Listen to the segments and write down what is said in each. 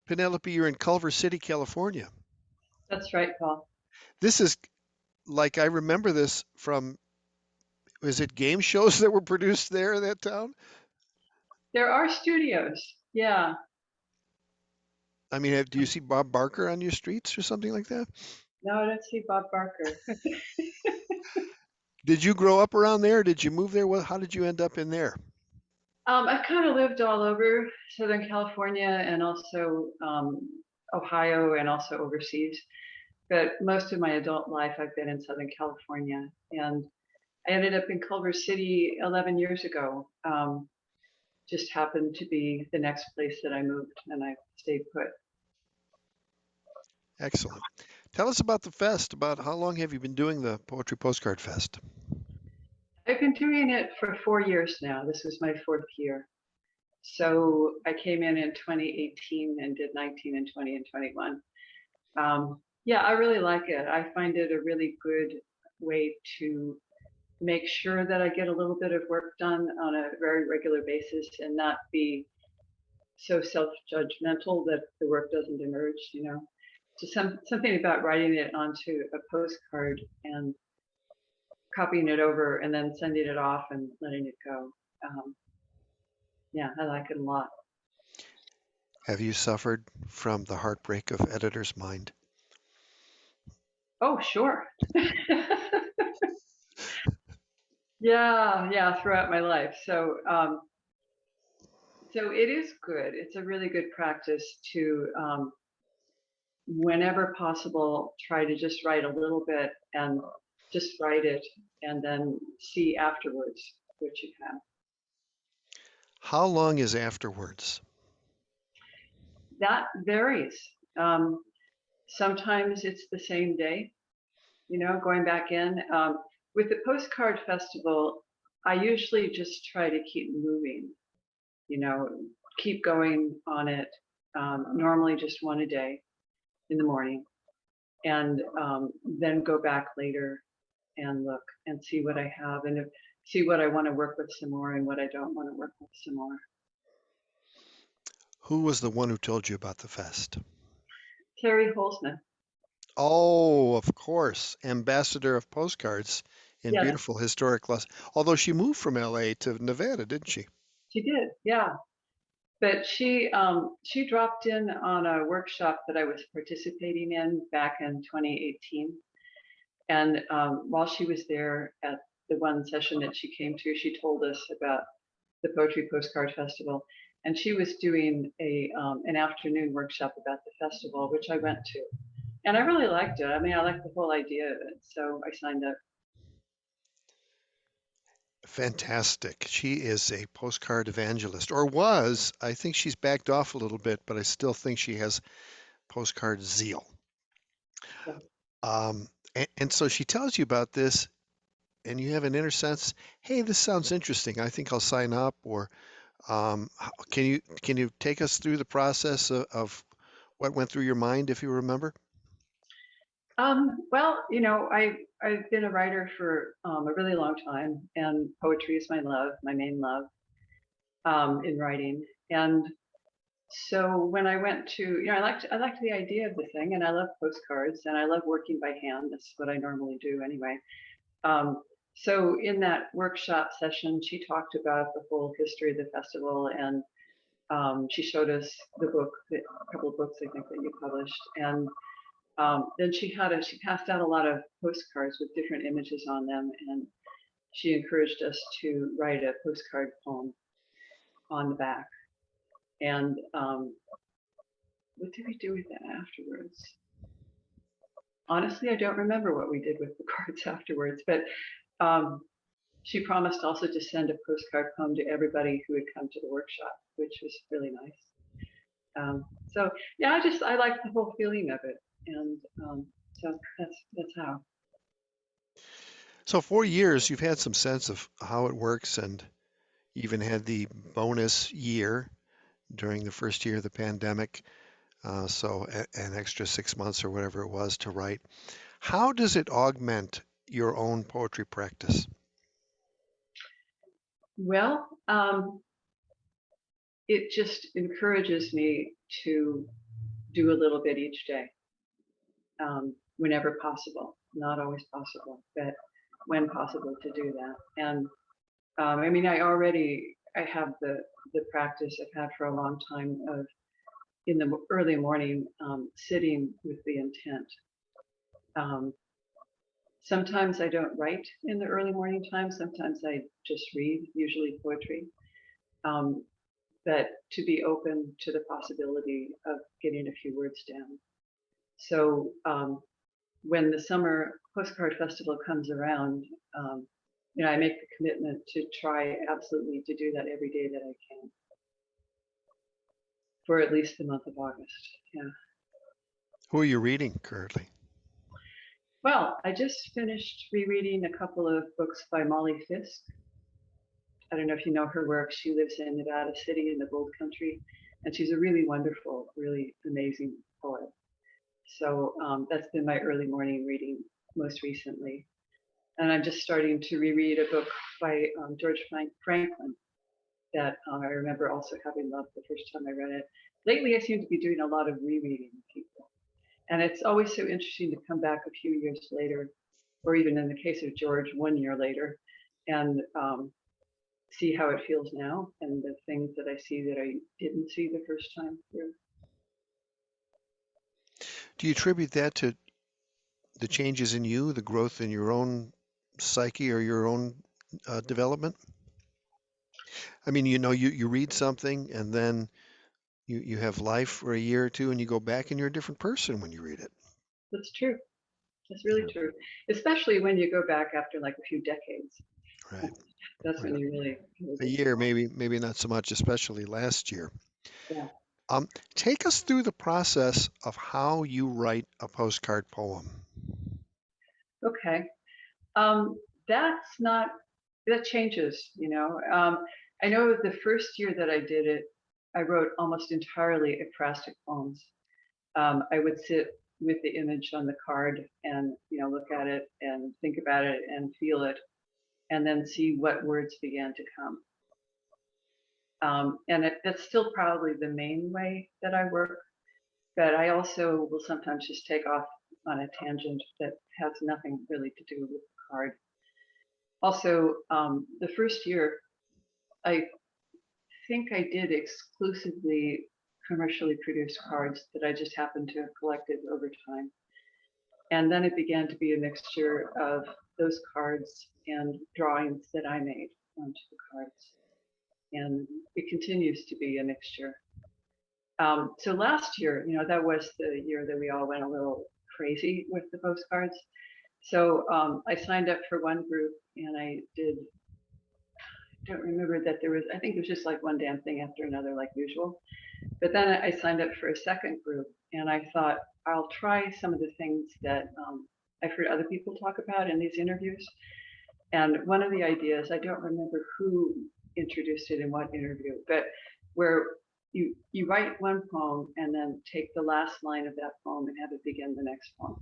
Penelope, you're in Culver City, California. That's right, Paul. This is like I remember this from, is it game shows that were produced there in that town? There are studios. Yeah. I mean, do you see Bob Barker on your streets or something like that? No, I don't see Bob Barker. Did you grow up around there? Did you move there? How did you end up in there? I've kind of lived all over Southern California and also Ohio and also overseas. But most of my adult life, I've been in Southern California. And I ended up in Culver City 11 years ago. Just happened to be the next place that I moved, and I stayed put. Excellent. Tell us about the fest. About how long have you been doing the Poetry Postcard Fest? I've been doing it for 4 years now. This was my fourth year. So I came in 2018 and did 19 and 20 and 21. Yeah, I really like it. I find it a really good way to make sure that I get a little bit of work done on a very regular basis and not be so self-judgmental that the work doesn't emerge. So something about writing it onto a postcard and copying it over and then sending it off and letting it go. Um, yeah, I like it a lot. Have you suffered from the heartbreak of editor's mind? Oh, sure. Yeah, throughout my life. So it is good. It's a really good practice to, whenever possible, try to just write a little bit and just write it and then see afterwards what you have. How long is afterwards? That varies. Um, Sometimes it's the same day, going back in. With the Postcard Festival, I usually just try to keep moving, you know, keep going on it. Normally just one a day in the morning, and then go back later and look and see what I have and see what I want to work with some more and what I don't want to work with some more. Who was the one who told you about the fest? Terry Holzman. Oh, of course, ambassador of postcards in Yes, beautiful historic Los. Although she moved from LA to Nevada, didn't she? she did. Yeah. But she dropped in on a workshop that I was participating in back in 2018. And while she was there at the one session that she came to, she told us about the Poetry Postcard Festival. And she was doing an afternoon workshop about the festival, which I went to. And I really liked it. I mean, I liked the whole idea of it. So I signed up. Fantastic. She is a postcard evangelist, or was. I think she's backed off a little bit, but I still think she has postcard zeal. Yeah. And so she tells you about this, and you have an inner sense, hey, this sounds interesting. I think I'll sign up. Or can you take us through the process of what went through your mind, if you remember? Well, I've been a writer for a really long time, and poetry is my love, my main love in writing. And so when I went to, I liked the idea of the thing, and I love postcards, and I love working by hand. That's what I normally do anyway. Um, so in that workshop session, she talked about the whole history of the festival, and she showed us the book, a couple of books I think that you published, and then she passed out a lot of postcards with different images on them, and she encouraged us to write a postcard poem on the back. And what did we do with that afterwards? Honestly, I don't remember what we did with the cards afterwards, but um, she promised also to send a postcard poem to everybody who had come to the workshop, which was really nice. So yeah, I like the whole feeling of it, and so that's how. So 4 years, you've had some sense of how it works, and even had the bonus year during the first year of the pandemic. So an extra 6 months or whatever it was to write. How does it augment your own poetry practice? Well, it just encourages me to do a little bit each day, whenever possible. Not always possible, but when possible to do that. And I mean, I have the practice I've had for a long time of in the early morning sitting with the intent. Um, Sometimes I don't write in the early morning time. Sometimes I just read, usually poetry. Um, but to be open to the possibility of getting a few words down. So when the summer postcard festival comes around, um, I make the commitment to try absolutely to do that every day that I can for at least the month of August. Yeah. Who are you reading currently? Well, I just finished rereading a couple of books by Molly Fisk. I don't know if you know her work. She lives in Nevada City in the Gold Country, and she's a really wonderful, really amazing poet. So that's been my early morning reading most recently. And I'm just starting to reread a book by George Franklin that I remember also having loved the first time I read it. Lately, I seem to be doing a lot of rereading people. And it's always so interesting to come back a few years later, or even in the case of George, 1 year later, and see how it feels now and the things that I see that I didn't see the first time through. Do you attribute that to the changes in you, the growth in your own psyche or your own development? I mean, you read something and then you have life for a year or two and you go back and you're a different person when you read it. That's true. That's really Yeah. true. Especially when you go back after like a few decades. Right. That's when Right. you really feel A the year, maybe not so much, especially last year. yeah. Um, Take us through the process of how you write a postcard poem. Okay. Um, that's not that changes, I know the first year that I did it, I wrote almost entirely ekphrastic poems. I would sit with the image on the card and look at it and think about it and feel it, and then see what words began to come. And that's still probably the main way that I work. But I also will sometimes just take off on a tangent that has nothing really to do with the card. Also, the first year, I think I did exclusively commercially produced cards that I just happened to have collected over time. And then it began to be a mixture of those cards and drawings that I made onto the cards. And it continues to be a mixture. So last year, that was the year that we all went a little crazy with the postcards. So I signed up for one group and I don't remember that there was, I think it was just like one damn thing after another, like usual. But then I signed up for a second group and I thought I'll try some of the things that I've heard other people talk about in these interviews. And one of the ideas, I don't remember who introduced it in what interview, but where you write one poem and then take the last line of that poem and have it begin the next poem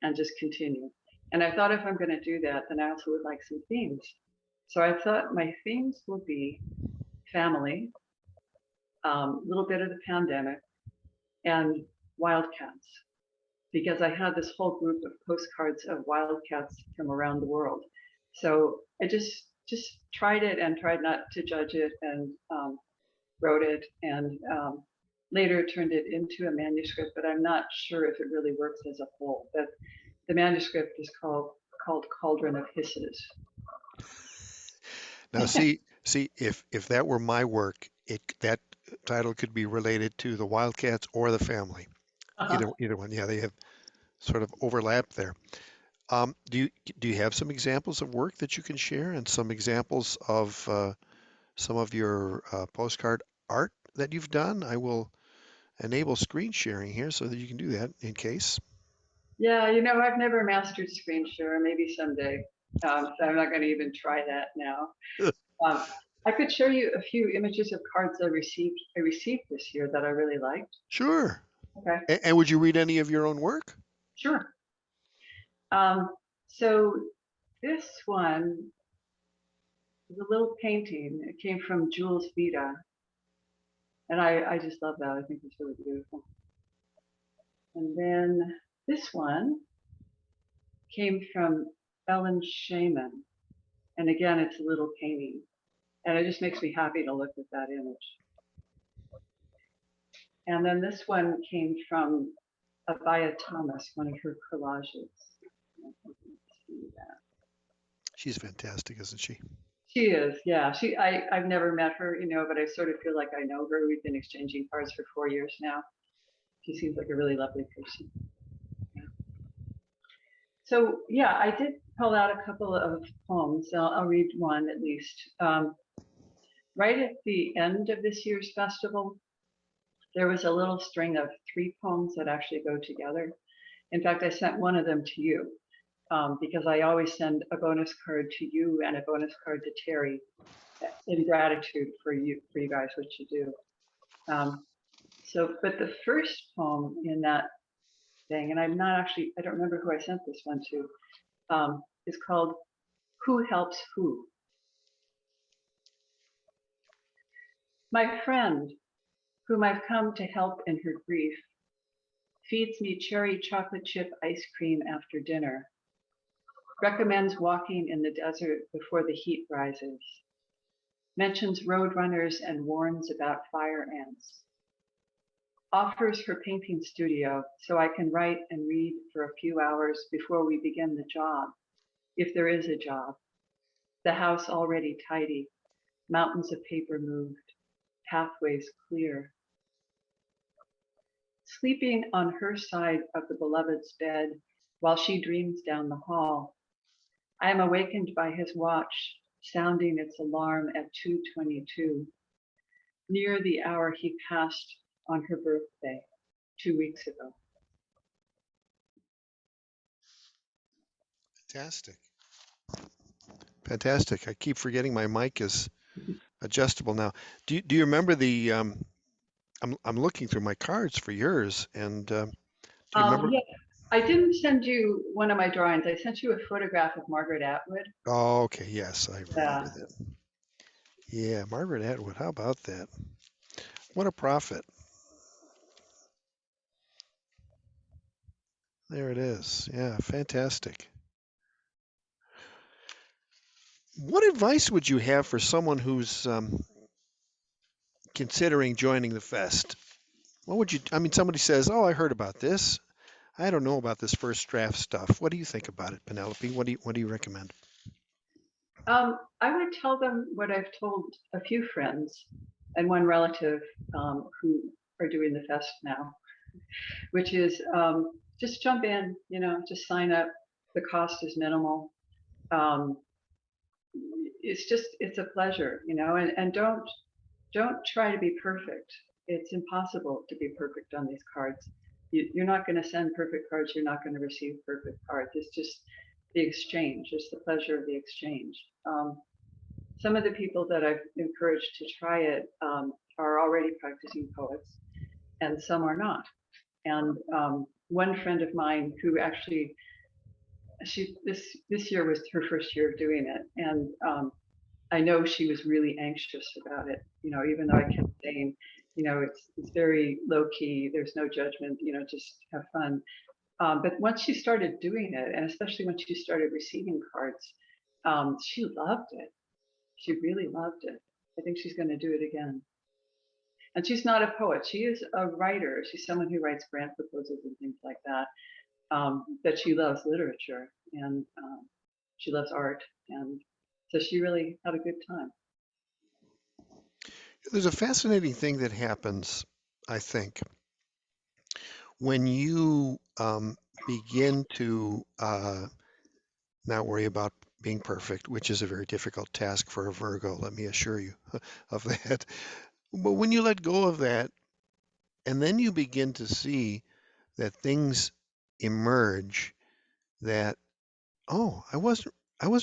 and just continue. And I thought if I'm going to do that, then I also would like some themes. So I thought my themes will be family, a little bit of the pandemic, and wildcats, because I had this whole group of postcards of wildcats from around the world. So I just tried it and tried not to judge it and wrote it and later turned it into a manuscript, but I'm not sure if it really works as a whole. But the manuscript is called Cauldron of Hisses. Now, see, if that were my work, that title could be related to the Wildcats or the family. Uh-huh. Either one. Yeah, they have sort of overlap there. Do you have some examples of work that you can share and some examples of some of your postcard art that you've done? I will enable screen sharing here so that you can do that in case. Yeah, I've never mastered screen share. Maybe someday. So I'm not going to even try that now. Um, I could show you a few images of cards I received. I received this year that I really liked. Sure. Okay, And would you read any of your own work? sure. Um, so this one is a little painting. It came from Jules Vida, and I just love that. I think it's really beautiful. And then this one came from Ellen Shaman. And again, it's a little painting. And it just makes me happy to look at that image. And then this one came from Abaya Thomas, one of her collages. She's fantastic, isn't she? She is, yeah. I've never met her, but I sort of feel like I know her. We've been exchanging cards for 4 years now. She seems like a really lovely person. Yeah. So yeah, I did pull out a couple of poems. I'll read one at least. Right at the end of this year's festival, there was a little string of 3 poems that actually go together. In fact, I sent one of them to you because I always send a bonus card to you and a bonus card to Terry in gratitude for you guys, what you do. But the first poem in that thing, and I don't remember who I sent this one to, is called Who Helps Who? My friend, whom I've come to help in her grief, feeds me cherry chocolate chip ice cream after dinner, recommends walking in the desert before the heat rises, mentions roadrunners and warns about fire ants, offers her painting studio so I can write and read for a few hours before we begin the job, if there is a job, the house already tidy, mountains of paper moved, pathways clear. Sleeping on her side of the beloved's bed while she dreams down the hall, I am awakened by his watch sounding its alarm at 2:22, near the hour he passed on her birthday 2 weeks ago. Fantastic. Fantastic. I keep forgetting my mic is adjustable now. Do you remember the I'm looking through my cards for yours, and do you remember? Yeah, I didn't send you one of my drawings. I sent you a photograph of Margaret Atwood. Oh, okay. Yes, I remember Yeah. that. Yeah, Margaret Atwood. How about that? What a prophet. There it is. Yeah, fantastic. What advice would you have for someone who's considering joining the fest? What would you, I mean, somebody says, "Oh, I heard about this. I don't know about this first draft stuff." What do you think about it, Penelope? What do you recommend? I would tell them what I've told a few friends and one relative who are doing the fest now, which is just jump in, just sign up. The cost is minimal. Um, it's a pleasure, and don't try to be perfect. It's impossible to be perfect on these cards. You're not going to send perfect cards. You're not going to receive perfect cards. It's just the exchange. It's the pleasure of the exchange. Some of the people that I've encouraged to try it are already practicing poets, and some are not. And one friend of mine who actually this year was her first year of doing it, and I know she was really anxious about it. Even though I kept saying, it's very low key. There's no judgment. Just have fun. But once she started doing it, and especially when she started receiving cards, she loved it. She really loved it. I think she's going to do it again. And she's not a poet. She is a writer. She's someone who writes grant proposals and things like that. But she loves literature and she loves art. And so she really had a good time. There's a fascinating thing that happens, I think, when you begin to not worry about being perfect, which is a very difficult task for a Virgo, let me assure you of that. But when you let go of that, and then you begin to see that things emerge that, oh, I wasn't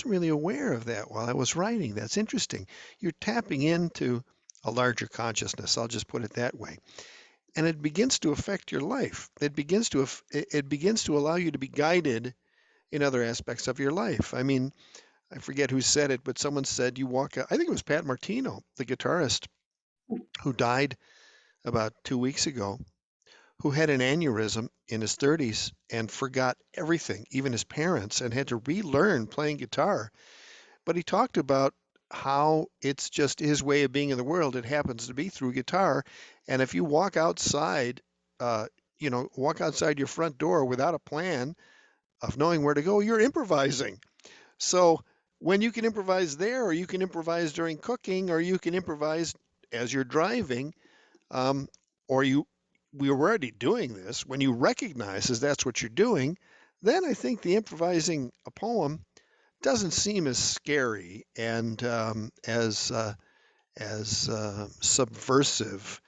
really aware of that while I was writing. That's interesting. You're tapping into a larger consciousness. I'll just put it that way. And it begins to affect your life. It begins to allow you to be guided in other aspects of your life. I mean, I forget who said it, but someone said you walk out. I think it was Pat Martino, the guitarist who died about 2 weeks ago, who had an aneurysm in his 30s and forgot everything, even his parents, and had to relearn playing guitar. But he talked about how it's just his way of being in the world. It happens to be through guitar. And if you walk outside, uh, walk outside your front door without a plan of knowing where to go, you're improvising. So when you can improvise there, or you can improvise during cooking, or you can improvise as you're driving, um, or we were already doing this, when you recognize as that's what you're doing, then I think the improvising a poem doesn't seem as scary and as subversive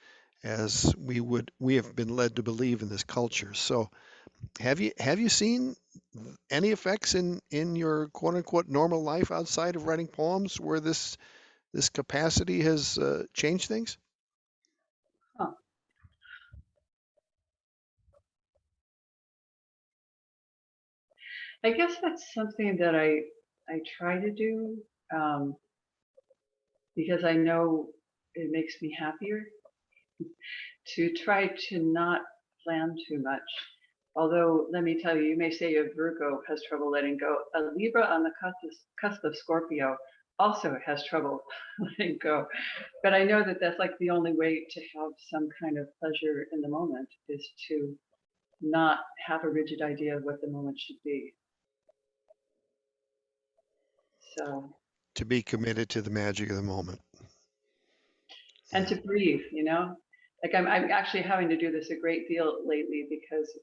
as we have been led to believe in this culture. So have you seen any effects in your quote unquote normal life outside of writing poems where this capacity has changed things? Huh. I guess that's something that I try to do, um, because I know it makes me happier to try to not plan too much. Although, let me tell you, you may say a Virgo has trouble letting go. A Libra on the cusp of Scorpio also has trouble letting go. But I know that that's like the only way to have some kind of pleasure in the moment is to not have a rigid idea of what the moment should be. So, To be committed to the magic of the moment. and Yeah. to breathe, like I'm actually having to do this a great deal lately because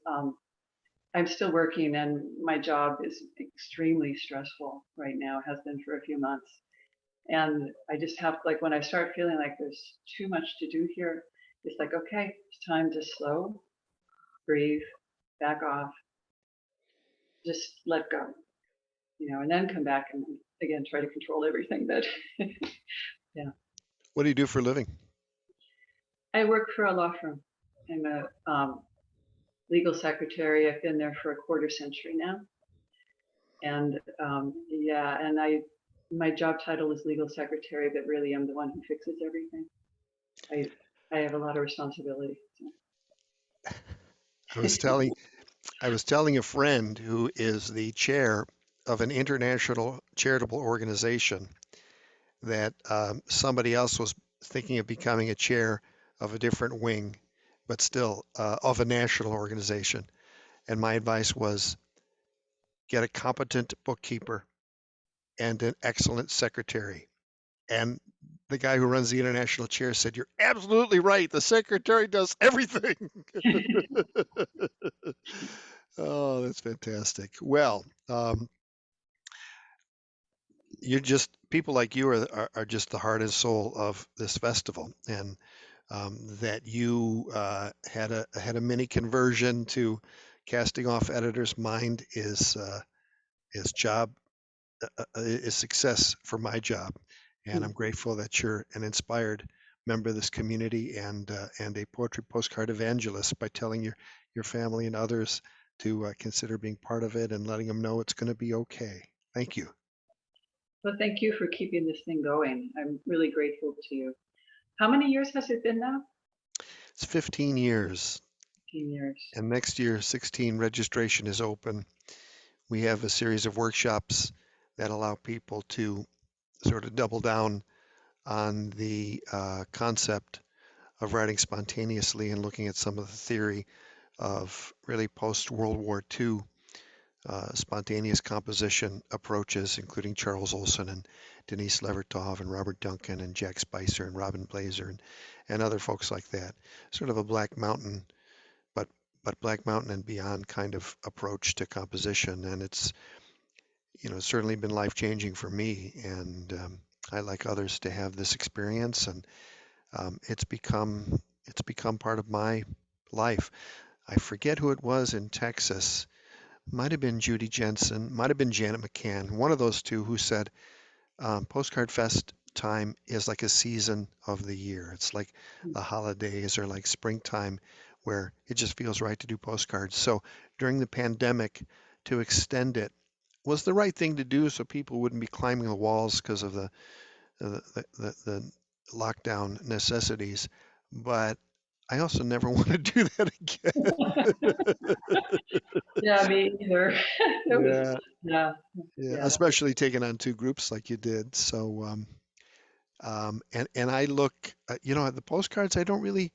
I'm still working and my job is extremely stressful right now, has been for a few months. And I just have, like, when I start feeling like there's too much to do here, it's like, okay, it's time to slow, breathe, back off, just let go, and then come back and again try to control everything. But yeah, What do you do for a living? I work for a law firm. I'm a legal secretary. I've been there for a quarter century now. And yeah, and my job title is legal secretary, but really I'm the one who fixes everything. I have a lot of responsibility. I was telling I was telling a friend who is the chair of an international charitable organization that somebody else was thinking of becoming a chair of a different wing, but still of a national organization. And my advice was get a competent bookkeeper and an excellent secretary. And the guy who runs the international chair said, "You're absolutely right. The secretary does everything." Oh, that's fantastic. Well, you're just people like you are just the heart and soul of this festival, and that you had a mini conversion to casting off editor's mind is job is success for my job, and I'm grateful that you're an inspired member of this community and a poetry postcard evangelist by telling your family and others to consider being part of it and letting them know it's going to be okay. Thank you. Well, thank you for keeping this thing going. I'm really grateful to you. How many years has it been now? It's 15 years, 15 years. and next year 16 registration is open. We have a series of workshops that allow people to sort of double down on the concept of writing spontaneously and looking at some of the theory of really post World War II spontaneous composition approaches, including Charles Olson and Denise Levertov and Robert Duncan and Jack Spicer and Robin Blazer and other folks like that. Sort of a Black Mountain, but Black Mountain and beyond kind of approach to composition, and it's certainly been life changing for me, and I like others to have this experience, and it's become part of my life. I forget who it was in Texas. Might have been Judy Jensen, might have been Janet McCann, one of those two who said Postcard Fest time is like a season of the year. It's like the holidays or like springtime where it just feels right to do postcards. So during the pandemic, to extend it was the right thing to do so people wouldn't be climbing the walls because of the lockdown necessities. But I also never want to do that again. Yeah, me either. It was, Yeah, yeah, yeah, yeah. especially taking on two groups like you did. So, and I look, the postcards. I don't really.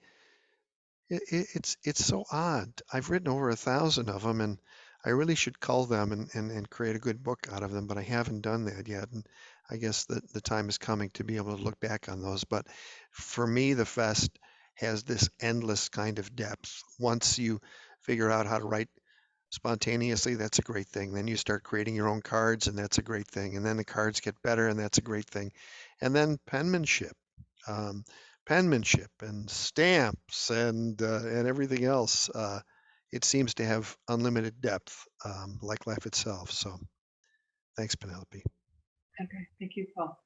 It's so odd. I've written over 1,000 of them, and I really should cull them and create a good book out of them, but I haven't done that yet. And I guess the time is coming to be able to look back on those. But for me, the fest has this endless kind of depth. Once you figure out how to write spontaneously, that's a great thing. Then you start creating your own cards, and that's a great thing. And then the cards get better, and that's a great thing. And then penmanship, um, penmanship, and stamps, and everything else. It seems to have unlimited depth, like life itself. So, thanks, Penelope. Okay, thank you, Paul.